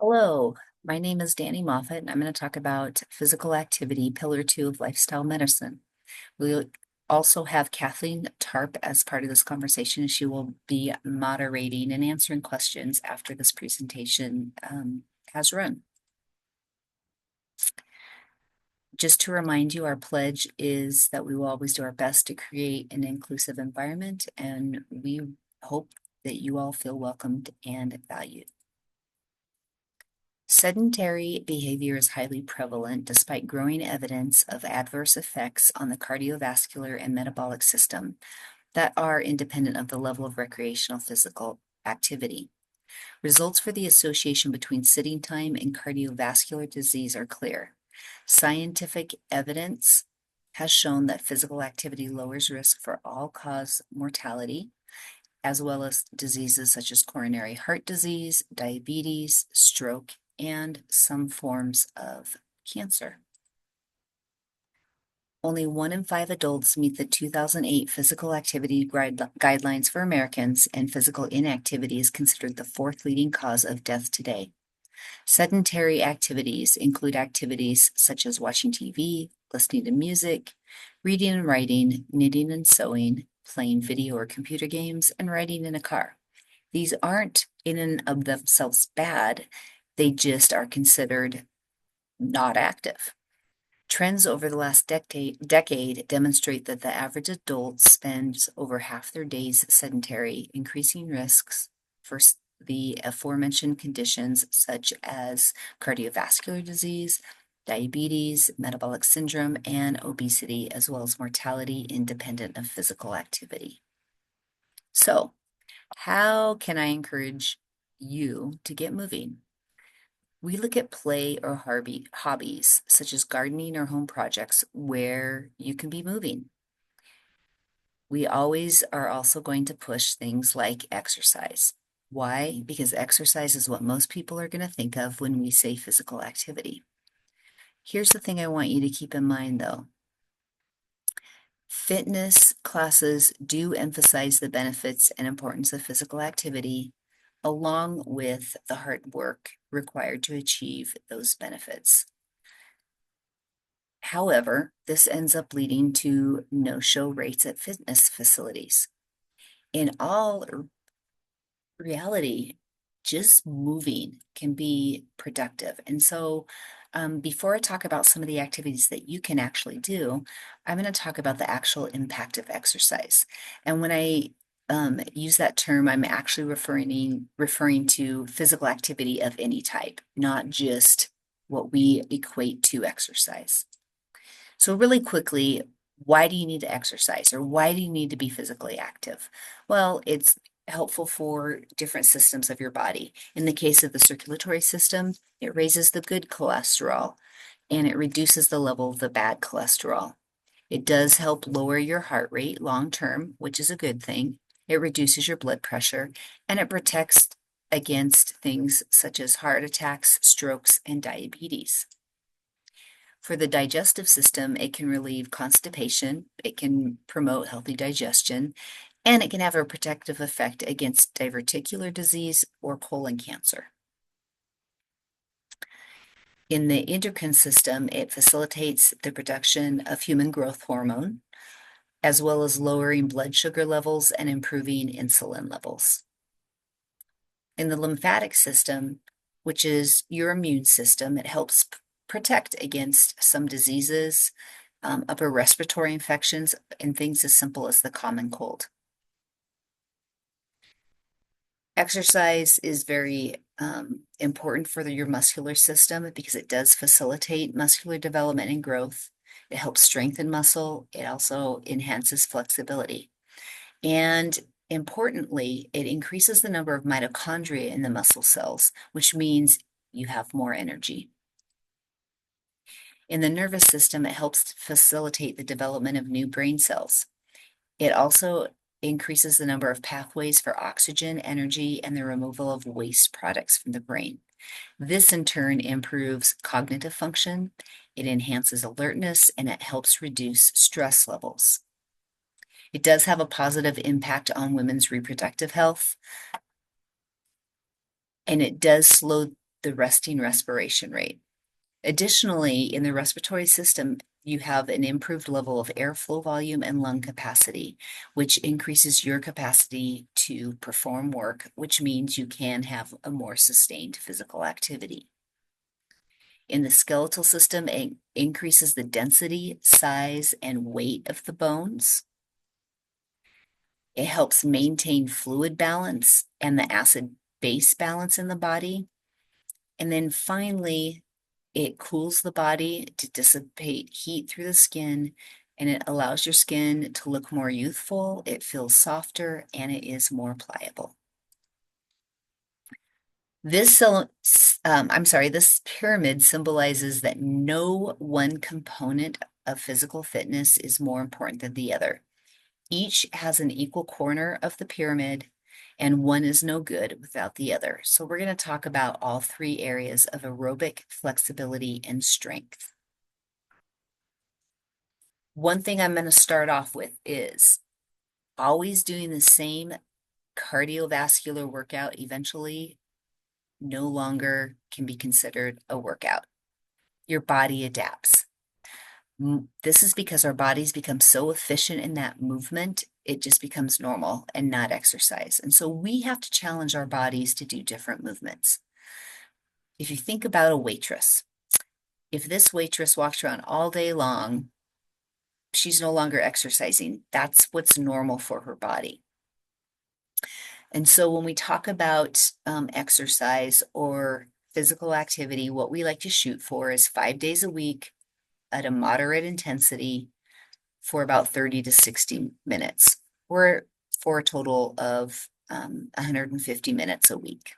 Hello, my name is Danny Moffat, and I'm going to talk about physical activity, pillar two of lifestyle medicine. We'll also have Kathleen Tarp as part of this conversation. She will be moderating and answering questions after this presentation has run. Just to remind you, our pledge is that we will always do our best to create an inclusive environment, and we hope that you all feel welcomed and valued. Sedentary behavior is highly prevalent despite growing evidence of adverse effects on the cardiovascular and metabolic system that are independent of the level of recreational physical activity. Results for the association between sitting time and cardiovascular disease are clear. Scientific evidence has shown that physical activity lowers risk for all-cause mortality, as well as diseases such as coronary heart disease, diabetes, stroke, and some forms of cancer. Only 1 in 5 adults meet the 2008 physical activity guidelines for Americans, and physical inactivity is considered the fourth leading cause of death today. Sedentary activities include activities such as watching TV, listening to music, reading and writing, knitting and sewing, playing video or computer games, and riding in a car. These aren't in and of themselves bad, they just are considered not active. Trends over the last decade demonstrate that the average adult spends over half their days sedentary, increasing risks for the aforementioned conditions such as cardiovascular disease, diabetes, metabolic syndrome, and obesity, as well as mortality independent of physical activity. So, how can I encourage you to get moving? We look at play or hobbies, such as gardening or home projects, where you can be moving. We always are also going to push things like exercise. Why? Because exercise is what most people are going to think of when we say physical activity. Here's the thing I want you to keep in mind, though. Fitness classes do emphasize the benefits and importance of physical activity, along with the hard work required to achieve those benefits. However, this ends up leading to no-show rates at fitness facilities. In all reality, just moving can be productive. And so, before I talk about some of the activities that you can actually do, I'm going to talk about the actual impact of exercise. And when I use that term, I'm actually referring to physical activity of any type, not just what we equate to exercise. So really quickly, why do you need to exercise, or why do you need to be physically active? Well, it's helpful for different systems of your body. In the case of the circulatory system, it raises the good cholesterol and it reduces the level of the bad cholesterol. It does help lower your heart rate long term, which is a good thing. It reduces your blood pressure and it protects against things such as heart attacks, strokes, and diabetes. For the digestive system, it can relieve constipation, it can promote healthy digestion, and it can have a protective effect against diverticular disease or colon cancer. In the endocrine system, it facilitates the production of human growth hormone, as well as lowering blood sugar levels and improving insulin levels. In the lymphatic system, which is your immune system, it helps protect against some diseases, upper respiratory infections, and things as simple as the common cold. Exercise is very important for your muscular system because it does facilitate muscular development and growth. It helps strengthen muscle. It also enhances flexibility. And importantly, it increases the number of mitochondria in the muscle cells, which means you have more energy. In the nervous system, it helps facilitate the development of new brain cells. It also increases the number of pathways for oxygen, energy, and the removal of waste products from the brain. This in turn improves cognitive function, it enhances alertness, and it helps reduce stress levels. It does have a positive impact on women's reproductive health, and it does slow the resting respiration rate. Additionally, in the respiratory system, you have an improved level of airflow volume and lung capacity, which increases your capacity to perform work, which means you can have a more sustained physical activity. In the skeletal system, it increases the density, size, and weight of the bones. It helps maintain fluid balance and the acid-base balance in the body. And then finally, it cools the body to dissipate heat through the skin, and it allows your skin to look more youthful, it feels softer, and it is more pliable. This pyramid symbolizes that no one component of physical fitness is more important than the other. Each has an equal corner of the pyramid, and one is no good without the other. So we're going to talk about all three areas of aerobic flexibility and strength. One thing I'm going to start off with is always doing the same cardiovascular workout eventually no longer can be considered a workout. Your body adapts. This is because our bodies become so efficient in that movement, it just becomes normal and not exercise. And so we have to challenge our bodies to do different movements. If you think about a waitress, if this waitress walks around all day long, she's no longer exercising. That's what's normal for her body. And so when we talk about exercise or physical activity, what we like to shoot for is 5 days a week at a moderate intensity for about 30 to 60 minutes, or for a total of 150 minutes a week.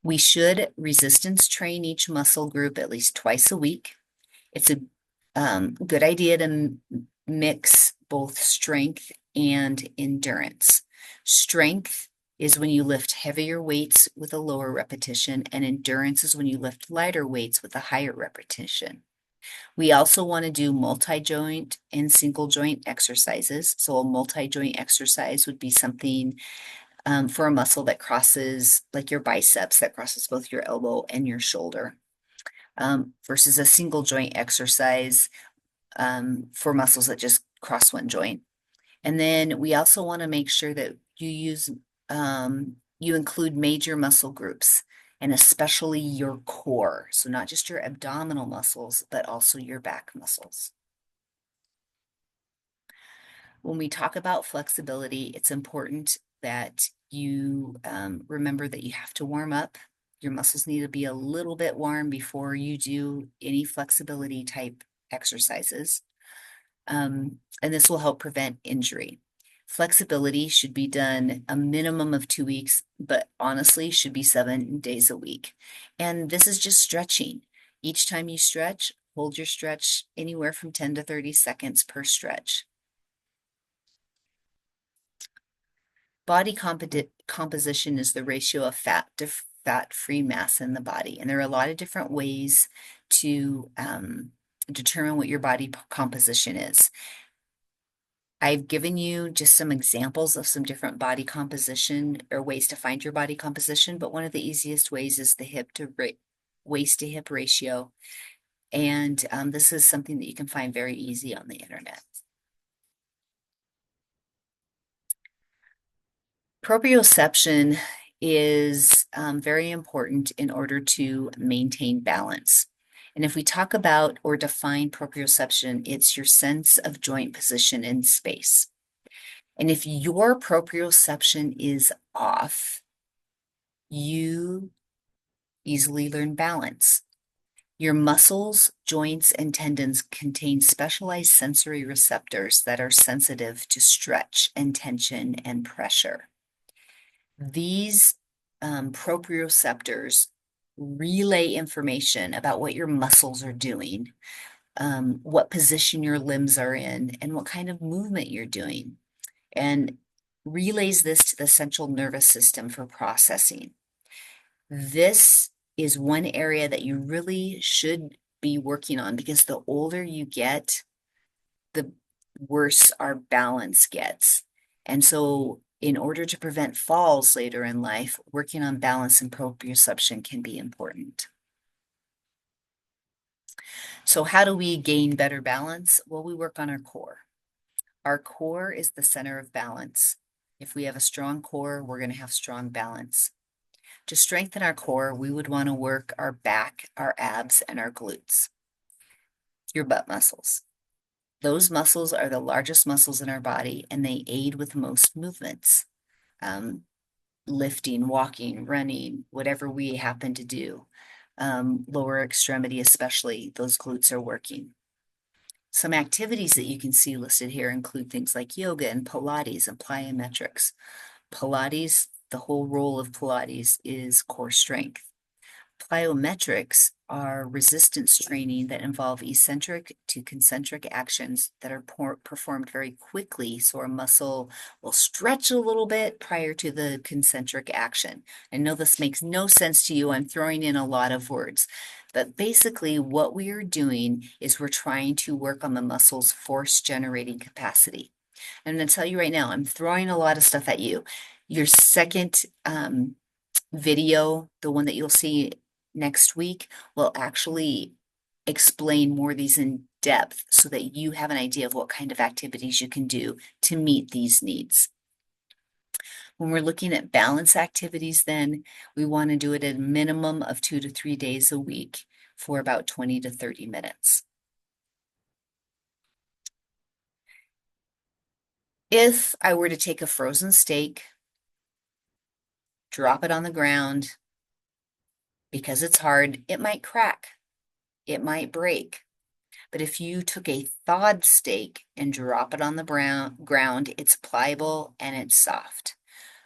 We should resistance train each muscle group at least twice a week. It's a good idea to mix both strength and endurance. Strength is when you lift heavier weights with a lower repetition, and endurance is when you lift lighter weights with a higher repetition. We also want to do multi-joint and single joint exercises. So a multi-joint exercise would be something for a muscle that crosses, like your biceps, that crosses both your elbow and your shoulder, versus a single joint exercise for muscles that just cross one joint. And then we also want to make sure that you include major muscle groups, and especially your core. So not just your abdominal muscles, but also your back muscles. When we talk about flexibility, it's important that you remember that you have to warm up. Your muscles need to be a little bit warm before you do any flexibility type exercises. And this will help prevent injury. Flexibility should be done a minimum of 2 weeks, but honestly should be 7 days a week. And this is just stretching. Each time you stretch, hold your stretch anywhere from 10 to 30 seconds per stretch. Body composition is the ratio of fat to fat-free mass in the body. And there are a lot of different ways to determine what your body composition is. I've given you just some examples of some different body composition or ways to find your body composition, but one of the easiest ways is the waist to hip ratio. And this is something that you can find very easy on the internet. Proprioception is very important in order to maintain balance. And if we talk about or define proprioception, it's your sense of joint position in space. And if your proprioception is off, you easily learn balance. Your muscles, joints, and tendons contain specialized sensory receptors that are sensitive to stretch and tension and pressure. These proprioceptors relay information about what your muscles are doing, what position your limbs are in, and what kind of movement you're doing, and relays this to the central nervous system for processing. This is one area that you really should be working on, because the older you get, the worse our balance gets. And so In order to prevent falls later in life, working on balance and proprioception can be important. So how do we gain better balance? Well, we work on our core. Our core is the center of balance. If we have a strong core, we're going to have strong balance. To strengthen our core, we would want to work our back, our abs, and our glutes, your butt muscles. Those muscles are the largest muscles in our body, and they aid with most movements. Lifting, walking, running, whatever we happen to do. Lower extremity especially, those glutes are working. Some activities that you can see listed here include things like yoga and Pilates and plyometrics. Pilates, the whole role of Pilates is core strength. Plyometrics are resistance training that involve eccentric to concentric actions that are performed very quickly, so our muscle will stretch a little bit prior to the concentric action. I know this makes no sense to you. I'm throwing in a lot of words. But basically, what we are doing is we're trying to work on the muscle's force generating capacity. I'm going to tell you right now, I'm throwing a lot of stuff at you. Your second video, the one that you'll see next week, will actually explain more of these in depth so that you have an idea of what kind of activities you can do to meet these needs. When we're looking at balance activities, then we want to do it at a minimum of 2 to 3 days a week for about 20 to 30 minutes. If I were to take a frozen steak, drop it on the ground, because it's hard, it might crack, it might break. But if you took a thawed steak and drop it on the ground, it's pliable and it's soft.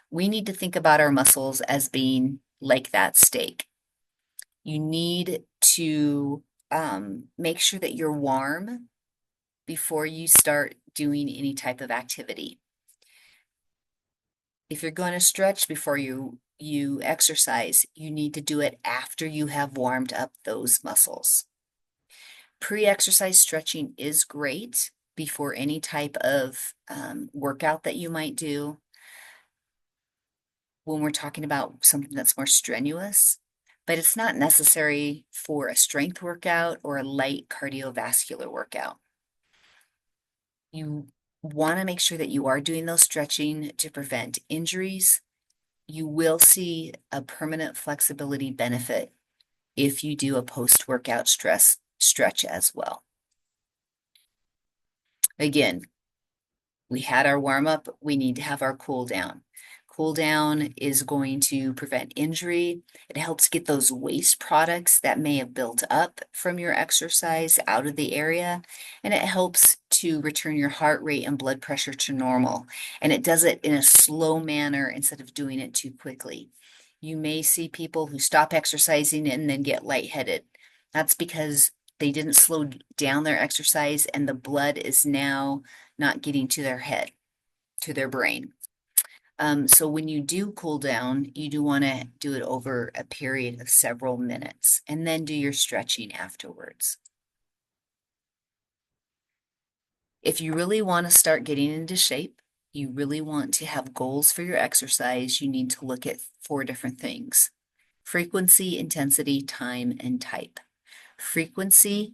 We need to think about our muscles as being like that steak. You need to make sure that you're warm before you start doing any type of activity. If you're going to stretch before you exercise, you need to do it after you have warmed up those muscles. Pre-exercise stretching is great before any type of workout that you might do. When we're talking about something that's more strenuous, but it's not necessary for a strength workout or a light cardiovascular workout. You want to make sure that you are doing those stretching to prevent injuries. You will see a permanent flexibility benefit if you do a post-workout stretch as well. Again, we had our warm up, we need to have our cool down. Cool down is going to prevent injury. It helps get those waste products that may have built up from your exercise out of the area, and it helps to return your heart rate and blood pressure to normal. And it does it in a slow manner instead of doing it too quickly. You may see people who stop exercising and then get lightheaded. That's because they didn't slow down their exercise and the blood is now not getting to their head, to their brain. So when you do cool down, you do want to do it over a period of several minutes and then do your stretching afterwards. If you really want to start getting into shape, you really want to have goals for your exercise, you need to look at 4 different things: frequency, intensity, time, and type. Frequency,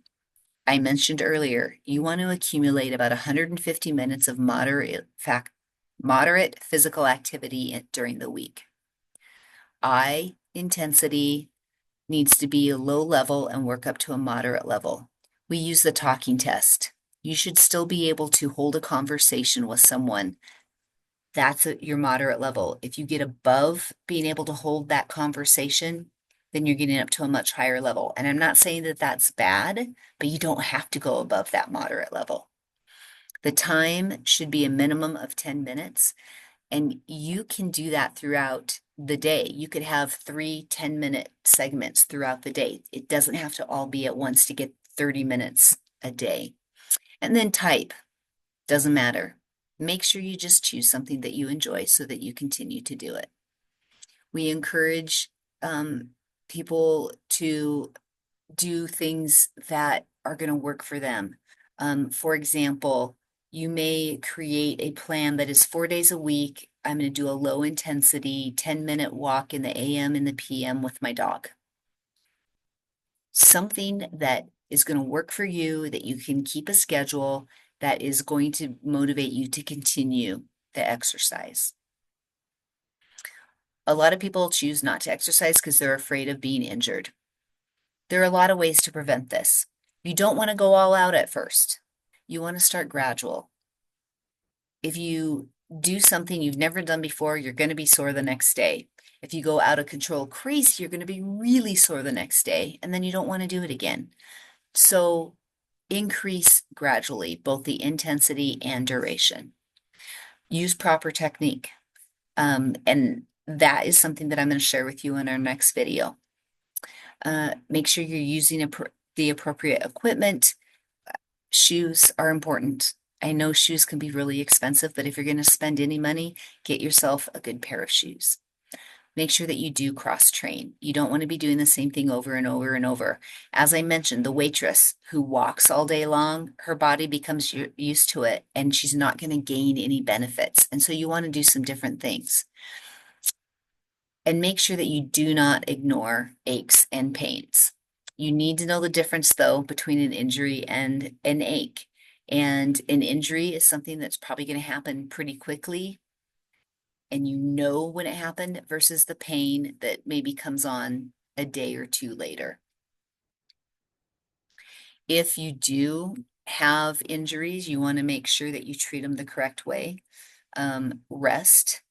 I mentioned earlier, you want to accumulate about 150 minutes of moderate physical activity during the week. Intensity needs to be a low level and work up to a moderate level. We use the talking test. You should still be able to hold a conversation with someone. That's your moderate level. If you get above being able to hold that conversation, then you're getting up to a much higher level. And I'm not saying that that's bad, but you don't have to go above that moderate level. The time should be a minimum of 10 minutes, and you can do that throughout the day. You could have 3 10-minute segments throughout the day. It doesn't have to all be at once to get 30 minutes a day. And then type, doesn't matter. Make sure you just choose something that you enjoy so that you continue to do it. We encourage people to do things that are going to work for them. For example, you may create a plan that is 4 days a week. I'm going to do a low intensity 10-minute walk in the AM and the PM with my dog. Something that is going to work for you, that you can keep a schedule, that is going to motivate you to continue the exercise. A lot of people choose not to exercise because they're afraid of being injured. There are a lot of ways to prevent this. You don't want to go all out at first. You want to start gradual. If you do something you've never done before, you're going to be sore the next day. If you go out of control crazy, you're going to be really sore the next day, and then you don't want to do it again. So increase gradually, both the intensity and duration. Use proper technique. And that is something that I'm going to share with you in our next video. Make sure you're using the appropriate equipment. Shoes are important. I know shoes can be really expensive, but if you're going to spend any money, get yourself a good pair of shoes. Make sure that you do cross-train. You don't want to be doing the same thing over and over and over. As I mentioned, the waitress who walks all day long, her body becomes used to it, and she's not going to gain any benefits. And so you want to do some different things. And make sure that you do not ignore aches and pains. You need to know the difference, though, between an injury and an ache. And an injury is something that's probably going to happen pretty quickly, and you know when it happened, versus the pain that maybe comes on a day or two later. If you do have injuries, you want to make sure that you treat them the correct way. Rest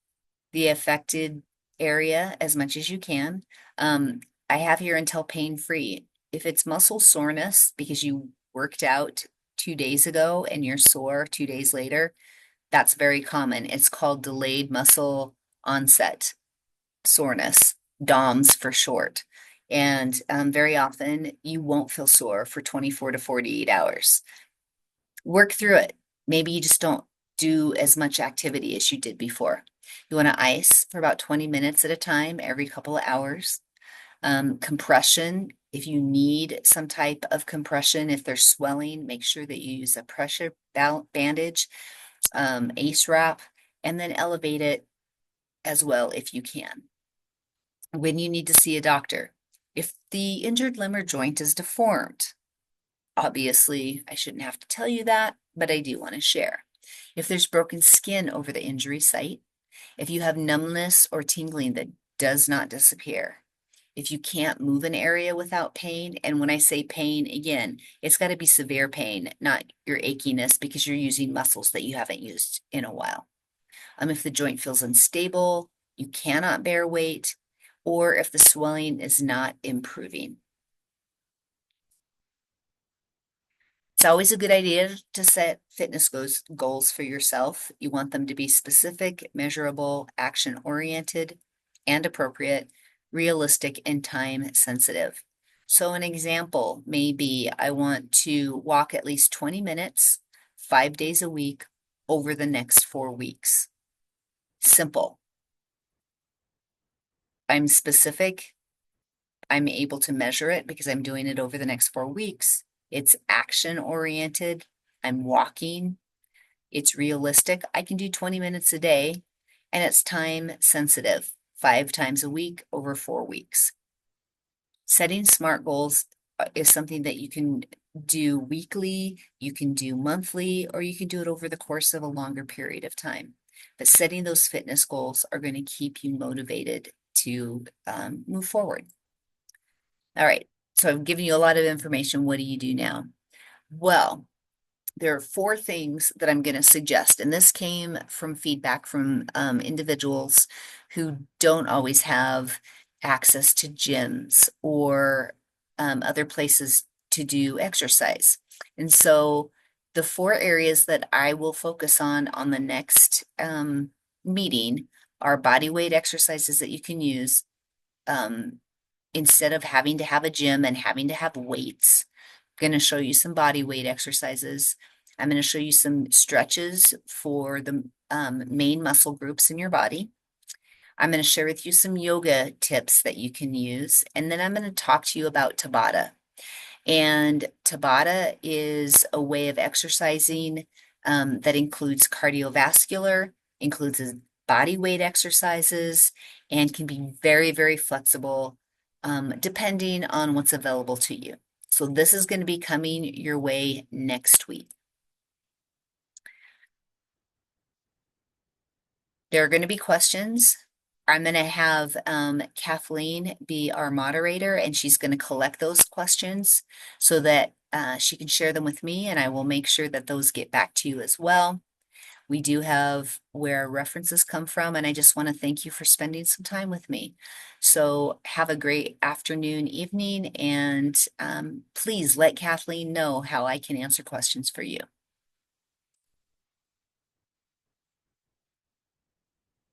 the affected area as much as you can. I have here until pain-free. If it's muscle soreness because you worked out 2 days ago and you're sore 2 days later, that's very common. It's called delayed muscle onset soreness, DOMS for short. And very often you won't feel sore for 24 to 48 hours. Work through it. Maybe you just don't do as much activity as you did before. You want to ice for about 20 minutes at a time, every couple of hours. Compression, if you need some type of compression, if there's swelling, make sure that you use a pressure bandage, ACE wrap, and then elevate it as well if you can. When you need to see a doctor, if the injured limb or joint is deformed, obviously I shouldn't have to tell you that, but I do want to share. If there's broken skin over the injury site, if you have numbness or tingling that does not disappear, if you can't move an area without pain, and when I say pain, again, it's got to be severe pain, not your achiness because you're using muscles that you haven't used in a while. If the joint feels unstable, you cannot bear weight, or if the swelling is not improving. It's always a good idea to set fitness goals for yourself. You want them to be specific, measurable, action-oriented, and appropriate, realistic, and time-sensitive. So an example may be, I want to walk at least 20 minutes, 5 days a week, over the next 4 weeks. Simple. I'm specific. I'm able to measure it because I'm doing it over the next 4 weeks. It's action-oriented. I'm walking. It's realistic. I can do 20 minutes a day, and it's time-sensitive, 5 times a week over 4 weeks. Setting SMART goals is something that you can do weekly, you can do monthly, or you can do it over the course of a longer period of time. But setting those fitness goals are going to keep you motivated to move forward. All right, so I've given you a lot of information. What do you do now? Well, there are 4 things that I'm going to suggest, and this came from feedback from individuals who don't always have access to gyms or other places to do exercise. And so the 4 areas that I will focus on the next meeting are body weight exercises that you can use instead of having to have a gym and having to have weights. I'm going to show you some body weight exercises. I'm going to show you some stretches for the main muscle groups in your body. I'm going to share with you some yoga tips that you can use. And then I'm going to talk to you about Tabata. And Tabata is a way of exercising that includes cardiovascular, includes body weight exercises, and can be very, very flexible depending on what's available to you. So this is going to be coming your way next week. There are going to be questions. I'm going to have Kathleen be our moderator, and she's going to collect those questions so that she can share them with me, and I will make sure that those get back to you as well. We do have where references come from, and I just want to thank you for spending some time with me. So have a great afternoon, evening, and please let Kathleen know how I can answer questions for you.